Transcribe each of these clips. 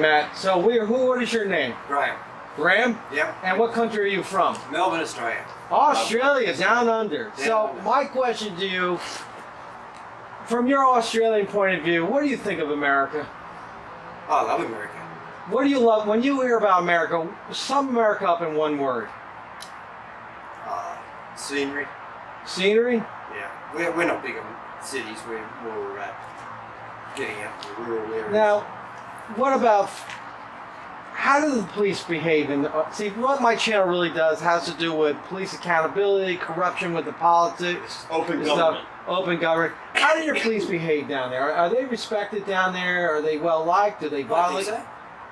right, Matt. So what is your name? Graham. Graham? Yep. And what country are you from? Melbourne, Australia. Australia, down under. So my question to you, from your Australian point of view, what do you think of America? Oh, I love America. What do you love when you hear about America? Sum America up in one word. Scenery. Scenery? Yeah. We're not big on cities. We're more getting out to the rural areas. Now, what about how do the police behave? See, what my channel really does has to do with police accountability, corruption with the politics, Open government. Open government. How do your police behave down there? Are they respected down there? Are they well liked? Do they I think violate? so.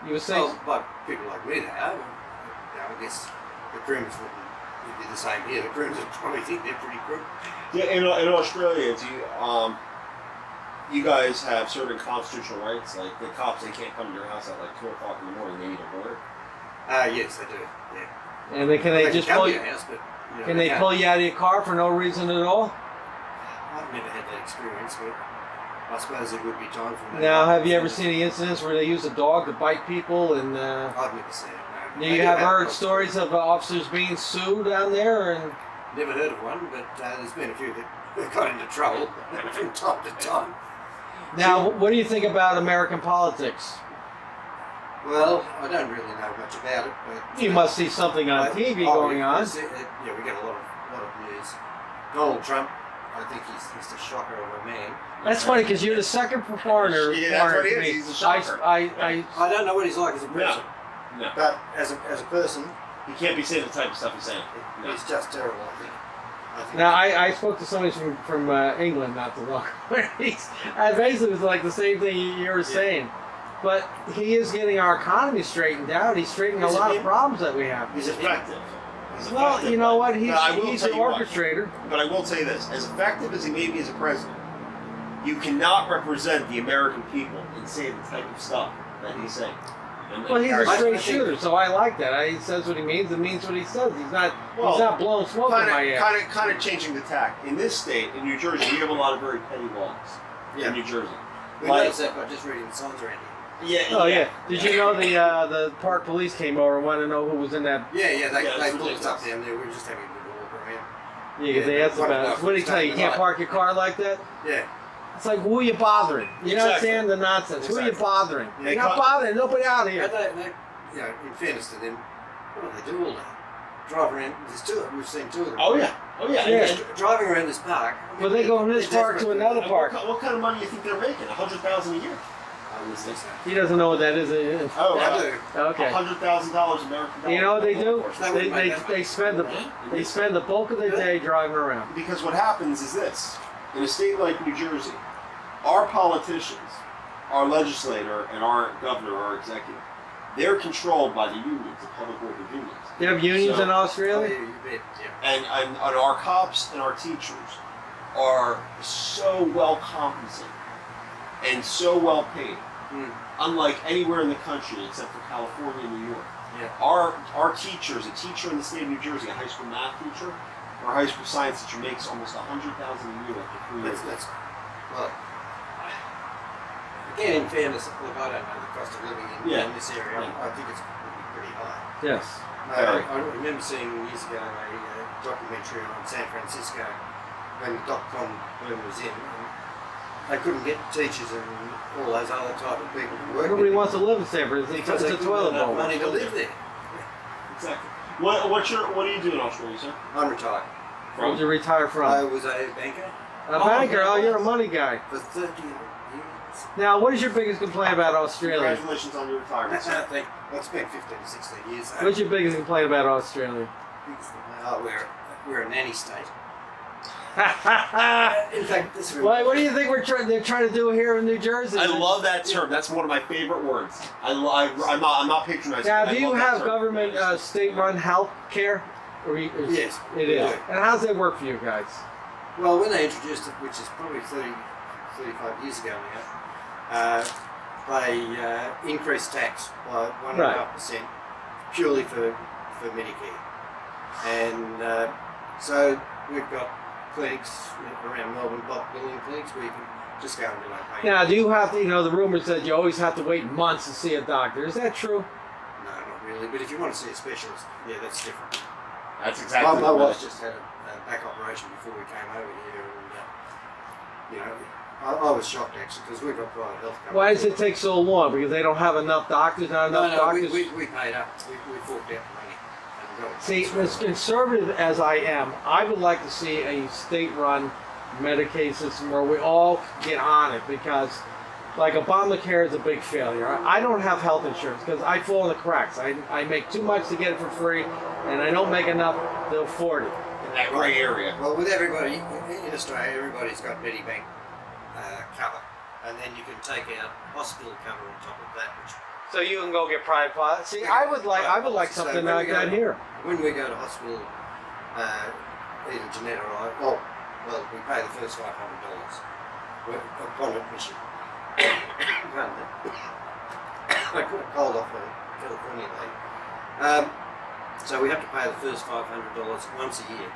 You would say. Well, by people like me, they are. I guess the criminals would be the same here. The criminals probably think they're pretty crook. Yeah, in Australia, you guys have certain constitutional rights, like the cops, they can't come to your house at like 2 o'clock in the morning, they need a warrant. Yes, they do. Yeah. And can they just come pull to you? your house, but Can they pull you out of your car for no reason at all? I've never had that experience, but I suppose it would be time for that. Now, have you ever seen any incidents where they use a dog to bite people? And I've never seen it. No. do you have heard stories of officers being sued down there? And Never heard of one, but there's been a few that got into trouble from time to time. now, what do you think about American politics? Well, I don't really know much about it, but You must see something on TV going on. Yeah, we get a lot of news. Donald Trump, I think he's the shocker of a man. That's funny because you're the second foreigner. Yeah, that's what he is. He's a shocker. I don't know what he's like as a person, No. but as a person, He can't be saying the type of stuff he's saying. No. he's just terrible. I think. Now, I spoke to somebody from England not too long ago. And basically, it was like the same thing you were saying. But he is getting our economy straightened out. He's straightening a lot of problems that we have. He's effective. Well, you know what? He's tell an you what. orchestrator. But I will say this: as effective as he may be as a president, you cannot represent the American people and say the type of stuff that he's saying. Well, he's a I straight think- shooter, so I like that. He says what he means and means what he says. He's not blowing smoke in my ass. Kind of changing the tack. In this state, in New Jersey, we have a lot of very petty laws. Yeah. In New Jersey. We noticed that by just reading the signs around here. Yeah. Oh yeah. Did you know the park police came over and wanted to know who was in that? Yeah, they it's pulled us up ridiculous. down there. We were just having a good walk around. Yeah, they asked about it. What did he tell you? You can't park your car like that? Yeah. It's like, who are you bothering? You Exactly. understand the nonsense? Who are you Exactly. bothering? Yeah, You're not bothering nobody out here. And they, in fairness to them, what do they do all day? Drive around. There's two. We've seen two of them. Oh yeah. Yeah. Driving around this park. Well, they go from this they're park to desperate. another park. What kind of money do you think they're making? $100,000 a year. I was thinking so. He doesn't know what that is. Oh, I do. Okay. $100,000 American dollars. You know what they do? They wouldn't make that They spend the bulk of their day driving around. Because what happens is this: in a state like New Jersey, our politicians, our legislator, and our governor, our executive, they're controlled by the unions, the public worker unions. You have unions in Oh, Australia? yeah, you bet. Yeah. And our cops and our teachers are so well compensated and so well paid, unlike anywhere in the country except for California and New York. Yeah. Our teachers, a teacher in the state of New Jersey, a high school math teacher, or a high school science teacher makes almost $100,000 a year after 3 years. That's well. Again, in fairness, look, I don't know the cost of living in this area. Yeah. I think it's pretty high. Yes. I remember seeing years ago a documentary on San Francisco when the dot-com boom was in. And they couldn't get teachers and all those other type of people to work. Nobody with wants to live in San Francisco. because It's they a couldn't toilet have enough bowl. money to live there. Exactly. What do you do in Australia, sir? I'm retired. Where did you retire I from? was a banker A banker. Oh, you're a money guy. for 30 years. Now, what is your biggest complaint about Australia? Congratulations on your retirement, I sir. think I spent 15 to 16 years. What's your biggest complaint about Australia? We're a nanny state. Why? In fact, this is What do you think they're trying to do here in New Jersey? I love that term. That's one of my favorite words. I'm not patronizing. Now, but I do you love that have term. government state-run health care? Yes, It we is. do. And how's that work for you guys? Well, when they introduced it, which is probably 35 years ago now, they increased tax by 1.5% purely for Medicare. And so we've got clinics around Melbourne, bulk billing clinics, where you can just go and delay paying. Now, do you have to, the rumors that you always have to wait months to see a doctor. Is that true? No, not really. But if you want to see a specialist, yeah, that's different. That's exactly My what wife just had a back operation before we came over here, and I was shocked actually because we've got private health coverage. Why does it take so long? Because they don't have enough doctors, not enough doctors? We paid up. We forked out the money. And got it. See, as conservative as I am, I would like to see a state-run Medicaid system where we all get on it because, like, Obamacare is a big failure. I don't have health insurance because I fall in the cracks. I make too much to get it for free, and I don't make enough to afford it. in that gray area. Well, with everybody in Australia, everybody's got Medibank cover, and then you can take out hospital cover on top of that, which So you can go get private. See, I would like So something when like we go- that here. when we go to hospital, either Jeanette or I, well, we pay the first $500 upon admission. Pardon me. I got a cold off a California lady. So we have to pay the first $500 once a year.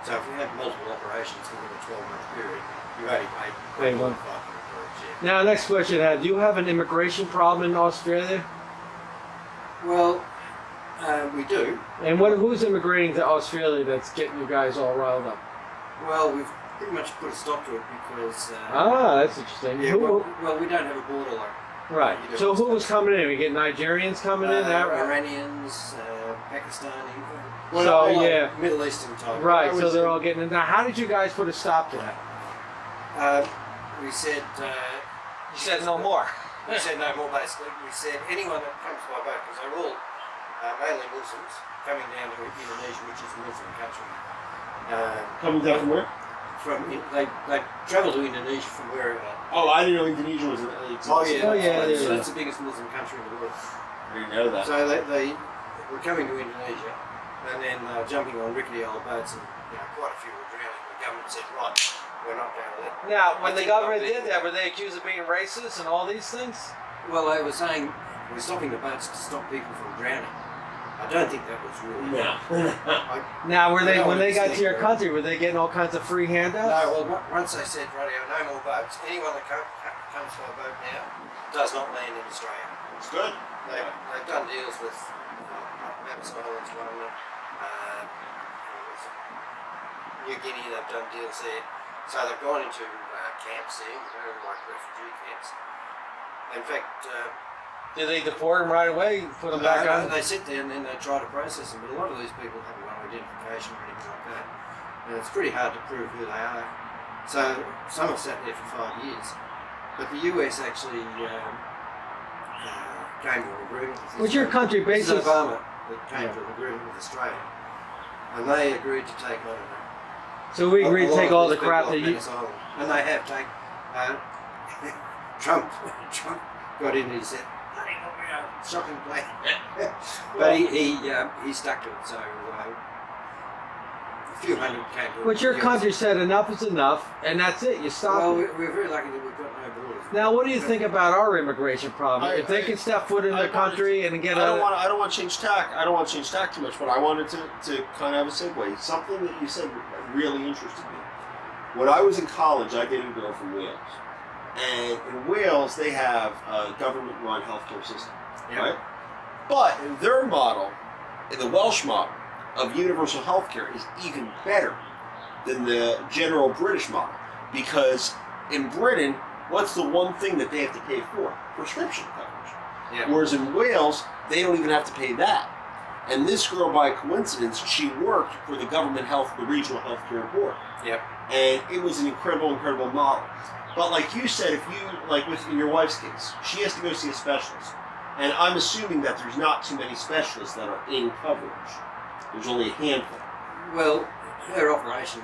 So if you have multiple operations within a 12-month period, you only pay Pay one. $500. Now, next question: do you have an immigration problem in Australia? Well, we do. And who's immigrating to Australia that's getting you guys all riled up? Well, we've pretty much put a stop to it because That's interesting. yeah, Who- well, we don't have a border like right. you do. So who was coming in? We get Nigerians coming in. Iranians, Pakistani, So, all yeah. Middle Eastern type. Right. So they're all getting in. Now, how did you guys put a stop to that? We said. You said no more. We said no more. Basically, we said anyone that comes by boat, because they're all mainly Muslims coming down to Indonesia, which is a Muslim country. Coming down from where? They travel to Indonesia from wherever. Oh, I didn't know Indonesia was an Oh, yeah, So yeah. that's the biggest Muslim country in the world. I didn't know that. So they were coming to Indonesia, and then jumping on rickety old boats, and quite a few were drowning. The government said, right, we're not going to let. Now, when I the think government I'll be- did that, were they accused of being racist and all these things? Well, they were saying we're stopping the boats to stop people from drowning. I don't think that was really. No. Now, were they No, when they got to it's your like- country, were they getting all kinds of free handouts? No, well, once they said, radio, no more boats. Anyone that comes by boat now does not land in Australia. It's good. They've done deals with Manus Islands, one, New Guinea. They've done deals there. So they've gone into camps there, like refugee camps. In fact. Did they deport them right away? Put them back on? They sit there and then they try to process them, but a lot of these people haven't got identification or anything like that. And it's pretty hard to prove who they are. So some have sat there for 5 years. But the US actually came to an agreement with Was your country This is basically? Obama that came to an agreement with Australia. And they agreed to take on So we agreed to take all the crap that you. And they have taken. Trump got in and he said, shocking plan. But he stuck to it, so a few hundred came to it. But your country said enough is enough, and that's it. You Well, stop. we're very lucky that we've got no borders. Now, what do you think about our immigration problem? I- If they I- can step foot in I the country and get a. I don't want to change tack. I don't want to change tack too much, but I wanted to kind of have a segue. Something that you said really interested me. When I was in college, I dated a girl from Wales, and in Wales they have a government-run healthcare system, Yeah. right? But their model, in the Welsh model of universal healthcare, is even better than the general British model, because in Britain, what's the one thing that they have to pay for? Prescription coverage. Yeah. Whereas in Wales, they don't even have to pay that. And this girl, by coincidence, she worked for the government the regional healthcare board. Yep. And it was an incredible model. But like you said, if you, like in your wife's case, she has to go see a specialist. And I'm assuming that there's not too many specialists that are in coverage. There's only a handful. Well, her operation,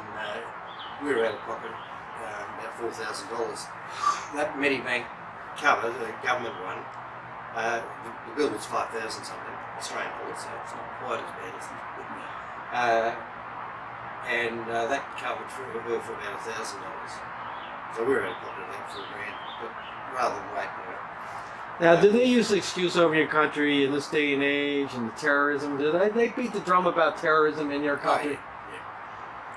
we were out of pocket about $4,000. That Medibank cover, the government one, the bill was 5,000 something, Australian dollars, so it's not quite as bad as and that covered for her for about $1,000. So we were out of pocket of that for $1,000, but rather than wait, Now, do they use the excuse over your country in this day and age and the terrorism? Do they beat the drum about terrorism in your country?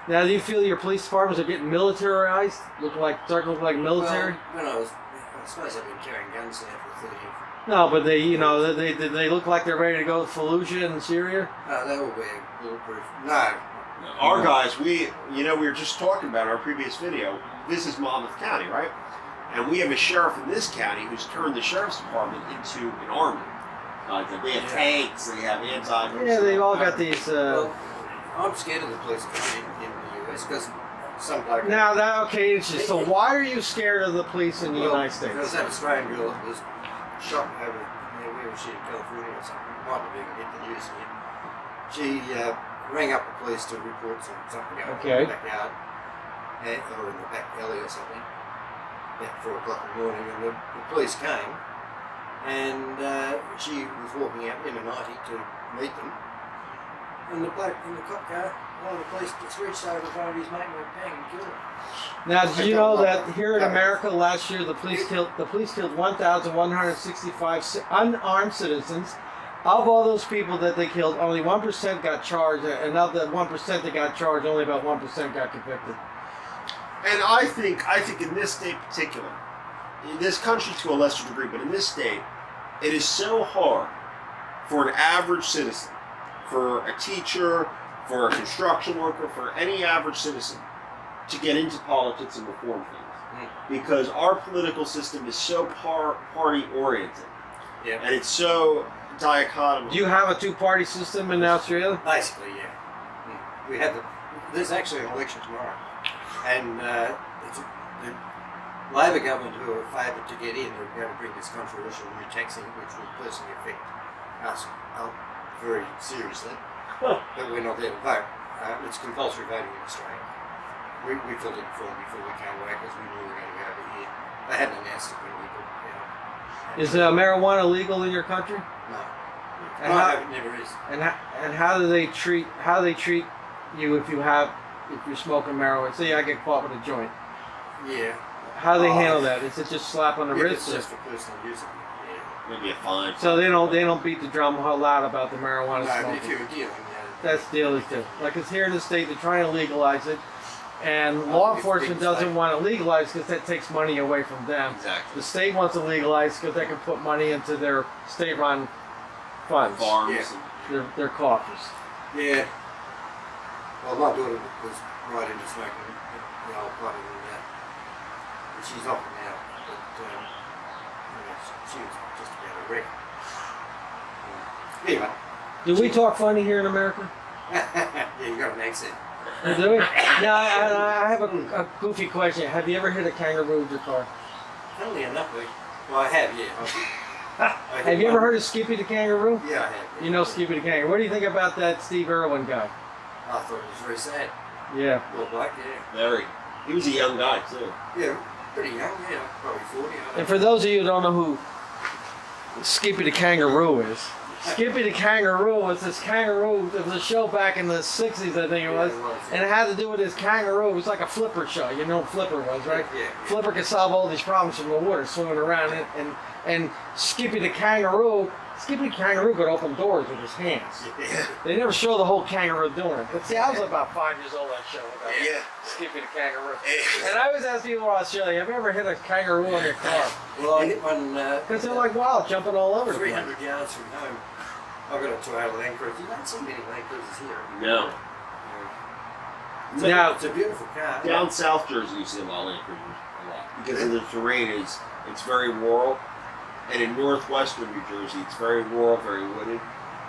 Now, do you feel your police departments are getting militarized? Starting to look like military? Well, I suppose I've been carrying guns now for 30 years. No, but they look like they're ready to go to Fallujah in Syria. They all wear bulletproof. No. Our guys, we were just talking about in our previous video. This is Monmouth County, right? And we have a sheriff in this county who's turned the sheriff's department into an army. They have tanks, they have anti. Yeah, they've all got these. Well, I'm scared of the police in the US because some bloke. Now so why are you scared of the police in the United There was States? that Australian girl that was shot over where was she, in California or something? Might have been hit the news here. She rang up the police to report something going on in the backyard or in the back alley or something at 4 o'clock in the morning, and the police came, and she was walking out in a nightie to meet them, and the bloke in the cop car, one of the police just reached over to his mate and went bang and killed him. Now, did you know that here in America last year the police killed 1,165 unarmed citizens? Of all those people that they killed, only 1% got charged, and of the 1% that got charged, only about 1% got convicted. And I think in this state in particular, in this country to a lesser degree, but in this state, it is so hard for an average citizen, for a teacher, for a construction worker, for any average citizen to get into politics and reform things. Because our political system is so party oriented. Yeah. And it's so dichotomous. Do you have a two-party system in Australia? Basically, yeah. We have there's actually an election tomorrow, and it's the Labor government who are favoured to get in. They're going to bring this controversial new taxing, which will personally affect us very seriously. But we're not there to vote. It's compulsory voting in Australia. We filled in the form before we came away because we knew we were going to go over here. They hadn't announced it when we could. Is marijuana legal in your country? No. And No, how- it never is. And how do they treat you if you're smoking marijuana? Say I get caught with a joint. Yeah. How do they handle that? Is it just slap on the If wrist? it's just for personal use. Yeah. Maybe a fine. So they don't beat the drum a whole lot about the marijuana No, but smoking. if you're dealing, That's the other thing. Like it's here in the state, they're trying to legalize it, and law it's enforcement big doesn't state. want to legalize because that takes money away from them. Exactly. The state wants to legalize because they can put money into their state-run funds, Farms. Yeah. their coffers. Yeah. Well, my daughter was right into smoking the old pipe and that. She's off it now, but she was just about a wreck. Anyway. Do we talk funny here in America? Yeah, you got an accent. Do we? Now, I have a goofy question. Have you ever hit a kangaroo with your car? Funnily enough, well, I have, yeah. Have you ever heard of Skippy the kangaroo? Yeah, I have. Yeah. You know Skippy the kangaroo. What do you think about that Steve Irwin guy? I thought it was very sad. Yeah. Little bloke, yeah. Very. He was a young guy too. Yeah, pretty young, yeah, probably 40. I don't And for those of you who don't know who Skippy the kangaroo is, Skippy the kangaroo was this kangaroo. There was a show back in the 60s, I think it was, and it had to do with this kangaroo. It was like a Flipper show. You know what Flipper was, right? Yeah. Flipper could solve all these problems from the water, swimming around it, and Skippy the kangaroo could open doors with his hands. Yeah. They never show the whole kangaroo doing it. But see, I was about 5 years old that show about Yeah. Skippy the kangaroo. And I always ask people in Australia, have you ever hit a kangaroo on your car? Well, I hit one Because they're like wild, jumping all over the place. 300 yards from home. I got a Toyota Land Cruiser. You don't see many Land Cruisers here. No. Now- It's a beautiful car. Down South Jersey, you see a lot of Land Cruisers, a lot, because of the terrain it's very rural, and in northwestern New Jersey, it's very rural, very wooded,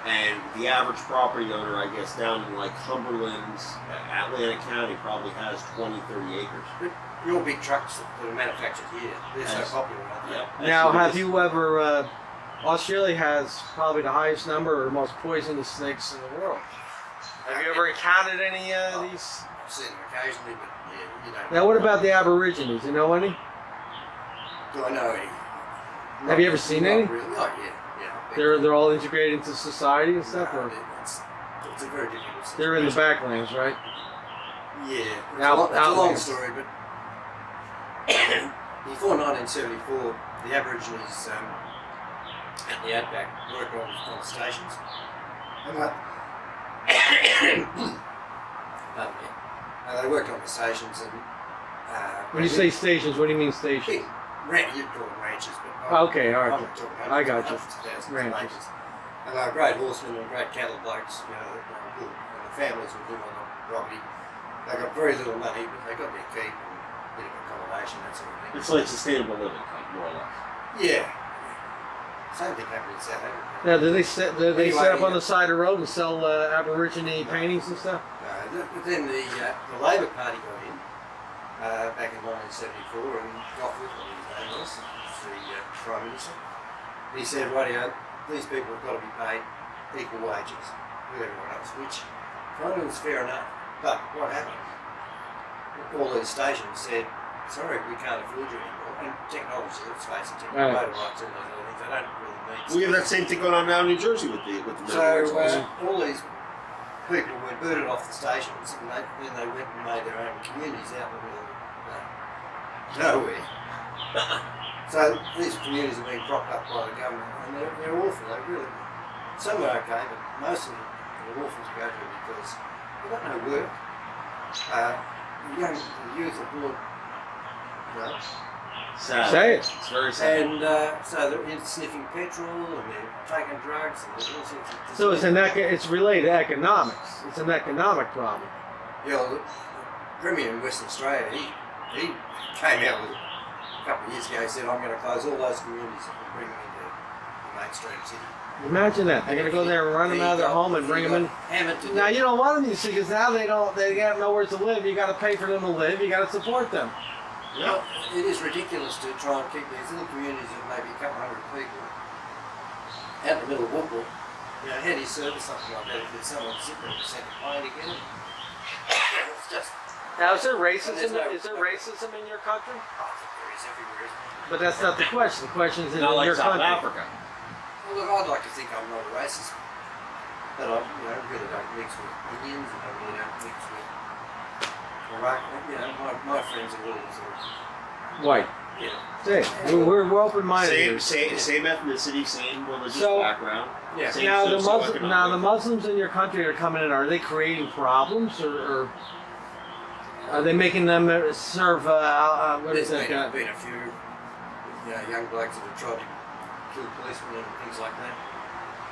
and the average property owner, I guess, down in like Cumberland, Atlantic County, probably has 20, 30 acres. But your big trucks that are manufactured here, they're so Yes. popular, aren't they? Yeah. Now, have you ever? Australia has probably the highest number or most poisonous snakes in the world. Have you ever encountered any of these? I've seen them occasionally, but yeah, you don't. Now, what about the Aborigines? You know any? Do I know any? Have you ever seen Not any? Really. Oh, yeah. They're all integrated into society and stuff, or It's a very difficult situation. they're in the backlands, right? Yeah. It's Now- a long outlands. story, but before 1974, the Aborigines at the outback worked on stations. And pardon me. worked on the stations and. When you say stations, what do you mean stations? You'd call them ranches, but Okay, all I'm right. not talking about I got you. hundreds of thousands of Ranches. acres. And they're great horsemen and great cattle blokes, you know, that were good. And the families would live on the property. They got very little money, but they got their keep and a bit of accommodation, that sort of thing. It's like sustainable living, more or less. Yeah. Same thing happened in South Africa. Now, do they set up on Anyway, the side of the road and sell Aborigine paintings and stuff? But then the Labor Party got in back in 1974 and Gough Whitlam, his name was the Prime Minister. He said, radio, these people have got to be paid equal wages with everyone else, which kind of was fair enough. But what happened? All these stations said, sorry, we can't afford you anymore. And technology, let's face it, Right. motor rights, all those other things, they don't really need. We have that same thing going on now in New Jersey with the So military also. all these people were booted off the stations, and then they went and made their own communities out in the middle of nowhere. So these communities are being propped up by the government, and they're awful. They really, some are okay, but most of them are awful to go to because they've got no work. The youth are bored, you know, Sad. Say it. It's very sad. and so they're sniffing petrol and they're taking drugs and there's all sorts of. So it's related to economics. It's an economic problem. Yeah, well, the Premier in Western Australia, he came out with a couple of years ago. He said, "I'm going to close all those communities and bring them into the mainstream city." Imagine that. They're gonna go there and run them out of their home and bring them in. Hammered to Now death. you don't want them, you see, because now they got nowhere to live. You got to pay for them to live. You got to support them. Well, it is ridiculous to try and keep these little communities of maybe a couple hundred people out in the middle of Woomble. You know, how do you service something like that if there's someone sitting there to send a plane to get them? It's just, Now, is there racism? There's no- Is there racism in your country? I think there is everywhere, isn't there? But that's not the question. The question is in Not like your South country. Africa. Well, look, I'd like to think I'm not a racist, but I really don't mix with Indians, and I really don't mix with Iraq. You know, my friends are all sort of, White. you know, Say, we're open-minded. Same ethnicity, same religious So- background. yeah. Same Now the socioeconomic. Muslims in your country are coming in. Are they creating problems, or are they making them serve? What is There's that? been a few, young blokes that have tried to kill policemen and things like that.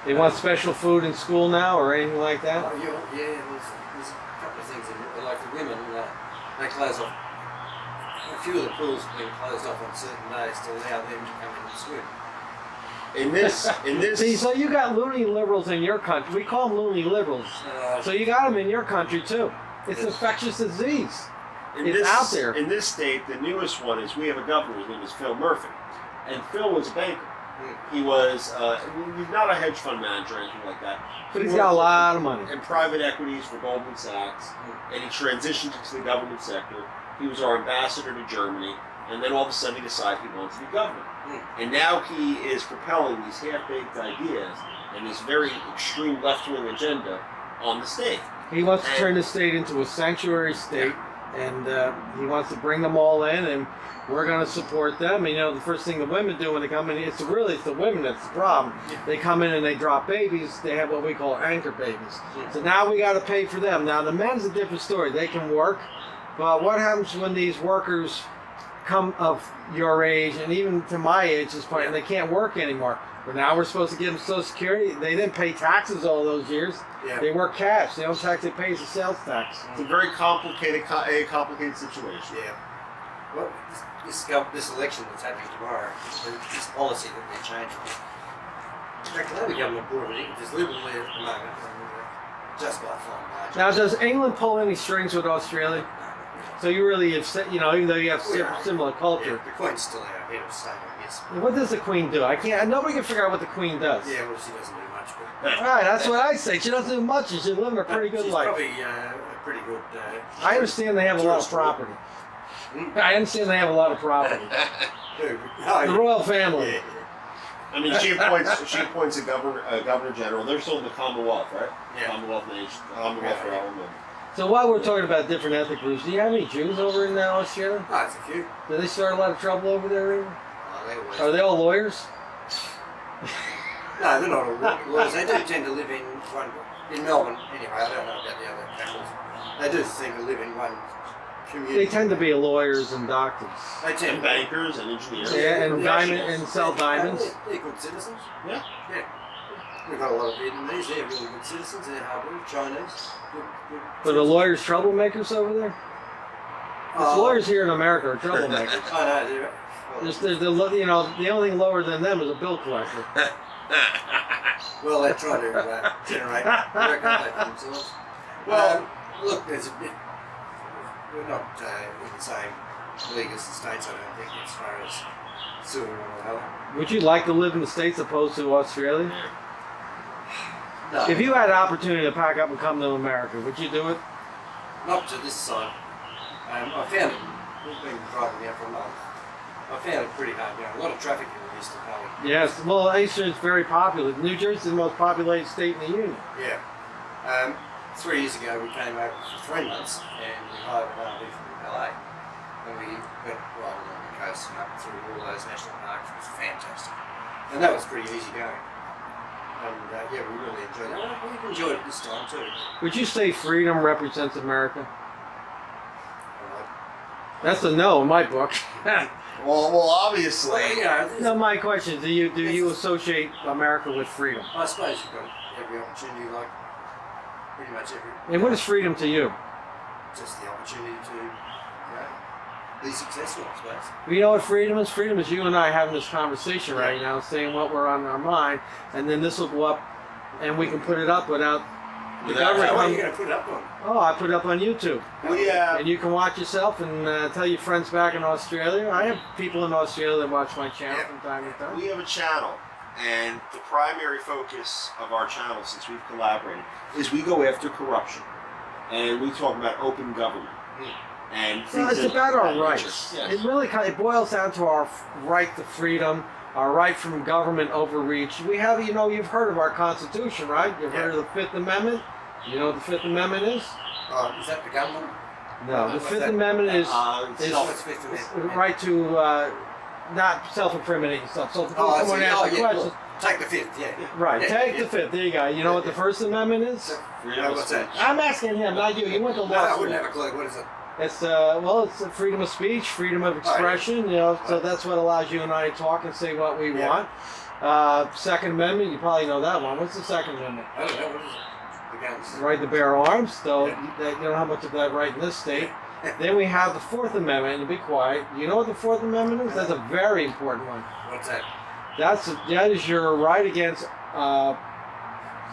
They want special food in school now, or anything like that? Oh, yeah, there's a couple of things, like the women, they close off. A few of the pools have been closed off on certain days to allow them to come in and swim. In this, See, so you got loony liberals in your country. We call them loony liberals. So you got them in your country too. It's Yes. infectious disease. in it's this, out there. In this state, the newest one is we have a governor. His name is Phil Murphy, and Phil was a banker. He was not a hedge fund manager or anything like that. But He he's got a worked lot of money. in private equities for Goldman Sachs, and he transitioned into the government sector. He was our ambassador to Germany, and then all of a sudden he decided he wanted to be governor. And now he is propelling these half-baked ideas and this very extreme left-wing agenda on the state. He wants to turn the state into a sanctuary state, and he wants to bring them all in, and we're going to support them. And, the first thing the women do when they come in, it's the women that's the problem. They come in and they drop babies. They have what we call anchor babies. So now we got to pay for them. Now the men's a different story. They can work, but what happens when these workers come of your age and even to my age this point, and they can't work anymore? But now we're supposed to give them Social Security. They didn't pay taxes all those years. Yeah. They work cash. They don't tax. They pay the sales tax. It's a very complicated situation. Yeah. Well, this election that's happening tomorrow, this policy that they're changing. In fact, the Labor government brought it in, there's Liberal there at the moment, and just by far margin. Now, does England pull any strings with Australia? No. So you really have, even though you have Yeah. similar culture. Yeah, the Queen's still our head of state, I guess. What does the Queen do? Nobody can figure out what the Queen does. Yeah, well, she doesn't do much, but Right, that's what I say. She doesn't do much. She's living a pretty good she's life. probably a pretty good. I understand they have a lot of tourist group. property. I understand they have a lot of property. Who? The royal family. Yeah. I mean, she appoints a governor general. They're still in the Commonwealth, right? Yeah. Commonwealth nation, Commonwealth Yeah. realm. So while we're talking about different ethnic groups, do you have any Jews over in Australia? Oh, it's a few. Do they start a lot of trouble over there? Even? Oh, they always. Are they all lawyers? No, they're not all lawyers. They do tend to live in Melbourne, anyway. I don't know about the other capitals. They do seem to live in one community. They tend to be lawyers and doctors. They And tend to be. bankers and engineers. Yeah, and professionals. sell diamonds. They're good citizens. Yeah. Yeah. We've got a lot of Vietnamese. They're really good citizens. They're hard-working. Chinese. Good But the lawyers troublemakers over there? The lawyers here in America are troublemakers. I know. They're, There's the only thing lower than them is a bill collector. well, they try to generate work on that for themselves. Well, look, there's a bit. We're not in the same league as the States, I don't think, as far as suing one another. Would you like to live in the States opposed to Australia? No, If you had an opportunity to pack up and come to America, would you do it? not to this side. I found it. We've been driving now for a month. I found it pretty hard going. A lot of traffic in the Eastern Valley. Yes. Well, Eastern is very popular. New Jersey is the most populated state in the union. Yeah. 3 years ago, we came over for 3 months and we hired an RV from LA. And we went right along the coast and up through all those national parks. It was fantastic. And that was pretty easy going. And yeah, we really enjoyed it. We've enjoyed it this time too. Would you say freedom represents America? Alright. That's a no in my book. well, obviously. Well, you know, No, my question: Do you associate America with freedom? I suppose you've got every opportunity, like pretty much every. And what is freedom to you? Just the opportunity to, be successful, I suppose. You know what freedom is? Freedom is you and I having this conversation right now, saying what we're on our mind, and then this will go up, and we can put it up without the Without- government. So what are you coming- going to put it up on? Oh, I put it up on YouTube, We and you can watch yourself and tell your friends back in Australia. I have people in Australia that watch my channel Yeah. from time to time. we have a channel, and the primary focus of our channel, since we've collaborated, is we go after corruption, and we talk about open government. And So things it's of about our that rights. nature. Yes. It really it boils down to our right to freedom, our right from government overreach. We have, you've heard of our Constitution, right? You've heard of the Fifth Amendment. You know what the Fifth Amendment is? Oh, is that the government? No, the What's Fifth that? Amendment is It's is- self- What's Fifth it's the Amendment? right to not self-incriminate yourself. So if Oh, I someone see. asks Oh, you yeah, questions, well, take the fifth, yeah. right? Yeah, Take yeah. the Fifth. There you go. You know what the First Amendment is? So, Freedom of what's that? speech. I'm asking him, not you. You went to No, law I school. wouldn't have a clue. What is it? It's it's freedom of speech, freedom of expression. So that's what allows you and I to talk and say what we Yeah. want. Second Amendment, you probably know that one. What's the Second Amendment? I don't know. What is it? The guns. The right to bear arms. Though Yeah. you don't have much of that right in this state. Then we have the Fourth Amendment. And be quiet. You know what the Fourth Amendment is? That's a very important one. What's that? That is your right against.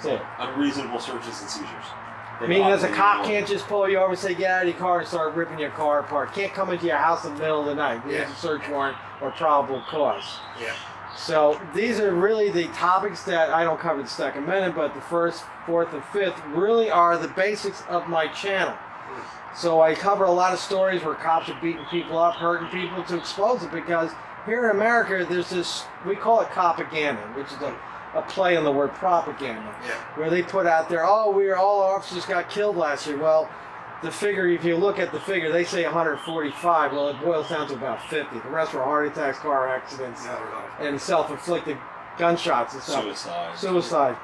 Say it. Unreasonable searches and seizures. Meaning, as a cop can't just pull you over and say, get out of your car and start ripping your car apart. Can't come into your house in the middle of the night. There's Yeah. a search warrant or probable cause. Yeah. So these are really the topics that I don't cover the Second Amendment, but the first, fourth, and fifth really are the basics of my channel. So I cover a lot of stories where cops are beating people up, hurting people to expose it, because here in America there's this, we call it propaganda, which is a play on the word propaganda, Yeah. where they put out there, all our officers got killed last year. Well, the figure, if you look at the figure, they say 145. Well, it boils down to about 50. The rest were heart attacks, car accidents, No, right. and self-inflicted gunshots and stuff. Suicide. Suicide.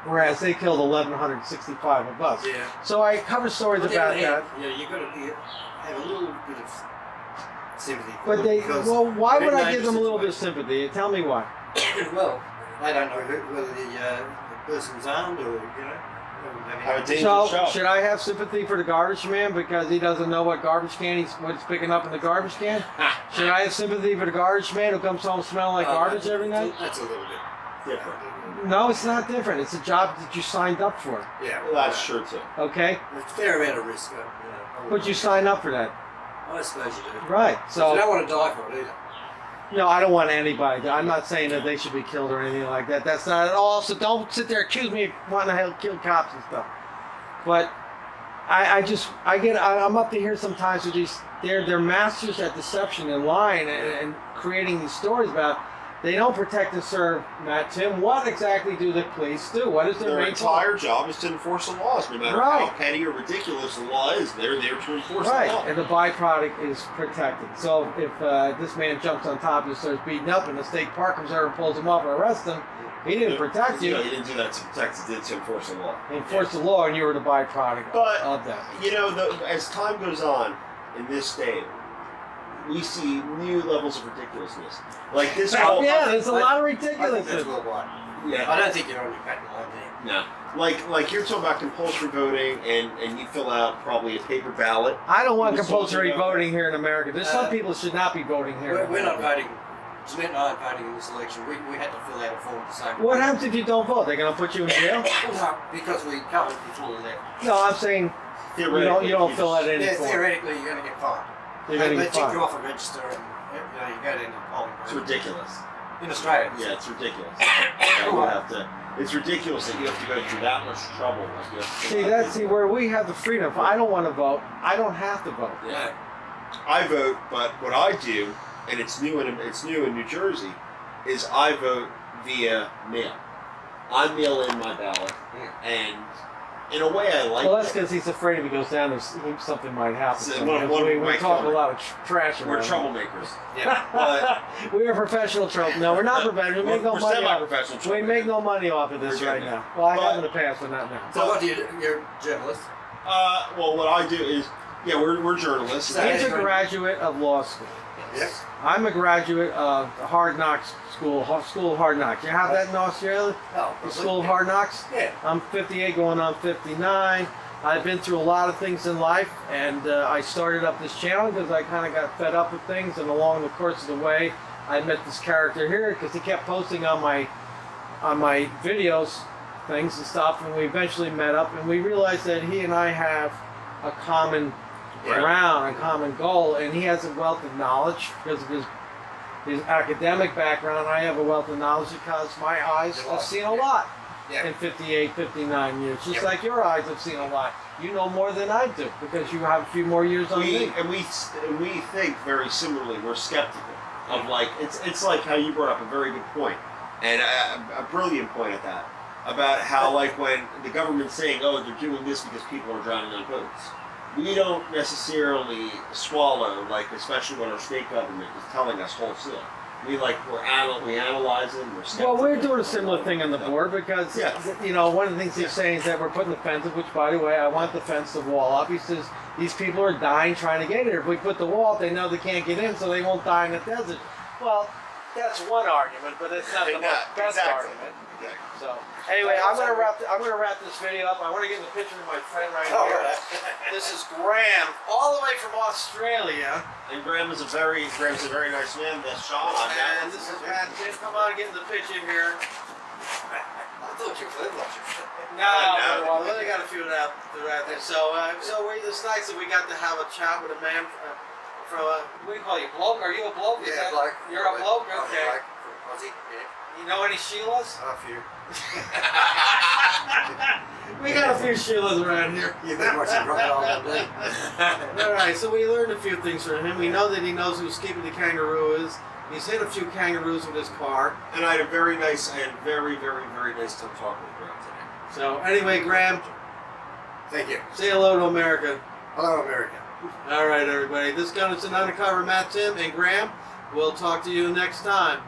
Whereas they killed 1,165 of us. Yeah. So I cover stories On the about other that. hand, yeah, you've got to have a little bit of sympathy. for But them they, because well, why would they're I give them a little bit of dangerous sympathy? Tell me why. situations. Well, they don't know whether the person's armed or, don't Have a have dangerous So job. should I have sympathy for the garbage man because he doesn't know what garbage can what he's picking up in the garbage can? Should I have sympathy for the garbage man who comes home smelling like garbage every night? That's a little bit Different. No, it's not different. It's a job that you signed up for. Yeah. Well, that's true too. Okay, There's a fair amount of risk. I but you sign up for that, I suppose you do. right? But you So don't want to die for it either. no, I don't want anybody. I'm not saying that they should be killed or anything like that. That's not at all. So don't sit there accuse me of wanting to kill cops and stuff. But I'm up to here sometimes with these. They're masters at deception and lying and creating these stories about. They don't protect and serve, Matt Tim. What exactly do the police do? What is their Their main entire job is to enforce the laws, no matter Right. how petty or ridiculous the law is. They're there to enforce right, the law. and the byproduct is protected. So if this man jumps on top of you and starts beating up, and the state park comes over and pulls him off and arrests him, he didn't protect you. No, he didn't do that to protect. He did to enforce the law. He enforced the law, and you were the byproduct But- of that. You know, as time goes on, in this day, we see new levels of ridiculousness. Like this Oh whole yeah, there's a lot of I think that's ridiculousness. worldwide. yeah. I don't think you're on your patent line there. No. Like you're talking about compulsory voting, and you fill out probably a paper ballot. I don't want Just compulsory talking about- voting here in America. There's some people should not be voting here. We're not voting. Jeanette and I aren't voting in this election. We had to fill out a form to say. What happens if you don't vote? They're going to put you in jail? No, because we covered before we left. No, I'm saying Theoretically, you don't fill out any Yeah, form. theoretically, you're going to get fined. You're going to They get tick you fined. off a register and you go down to the polling It's booth. ridiculous. In Australia. Yeah, it's ridiculous. That you have to. It's ridiculous that you have to go through that much trouble. Like you have to See, where we have the freedom. If I don't want to vote, I don't have to vote. Yeah. I vote, but what I do, and it's new in New Jersey, is I vote via mail. I mail in my ballot, and in a way, I like. Well, that's it. because he's afraid if he goes down there, something might happen. So to him. one we might talk a kill him. lot of trash We're around. troublemakers. Yeah. But We are professional trouble. No, we're not professional. We make no we're money off it. semi-professional. We make no money off of this We're right good now. Well, I But- have in the past, but not now. So what do you do? You're a journalist. Well, what I do is, yeah, we're journalists. So- He's a graduate of law school. Yes. I'm a graduate of Hard Knocks School of Hard Knocks. You have that in Australia? Oh, The School of Hard Knocks? Yeah. I'm 58 going on 59. I've been through a lot of things in life, and I started up this channel because I kind of got fed up with things, and along the course of the way, I met this character here because he kept posting on my videos, things and stuff, and we eventually met up, and we realized that he and I have a common ground, a common goal, and he has a wealth of knowledge because of his academic background. I have a wealth of knowledge because my eyes have seen a lot Yeah. in 58, 59 years. Just Yep. like your eyes have seen a lot. You know more than I do because you have a few more years on me. we think very similarly. We're skeptical of like it's like how you brought up a very good point, and a brilliant point at that, about how like when the government's saying, oh, they're doing this because people are drowning on boats. We don't necessarily swallow, like especially when our state government is telling us wholesale. We analyze it. We're skeptical. Well, we're doing a similar thing on the board because, Yeah. you know, one of the things he's saying is that we're putting the fence up, which, by the way, I want the fence to wall up. He says these people are dying trying to get here. If we put the wall up, they know they can't get in, so they won't die in the desert. Well, that's one argument, but it's not the best argument. So, anyway, I'm gonna wrap this video up. I want to get in the picture of my friend right Oh, here. right. This is Graham, all the way from Australia. And Graham's a very nice man. That's Sean. And this is Matt. Jim, come on, get in the picture here. I thought you were watching. No, well, we only got a few out there. So it's nice that we got to have a chat with a man from what do you call you, bloke? Are you a bloke? Is Yeah, that- bloke. You're a bloke? Okay. Like from Aussie. Yeah. You know any Sheilas? A few. We got a few Sheilas around here. You've been watching Crocodile Dundee. All right, so we learned a few things from him. We know that he knows who Skippy the Kangaroo is. He's hit a few kangaroos with his car. And I had a very nice and very nice time talking with Graham today. So anyway, Graham, Thank you. say hello to America. Hello, America. All right, everybody. This is an undercover Matt, Tim, and Graham. We'll talk to you next time.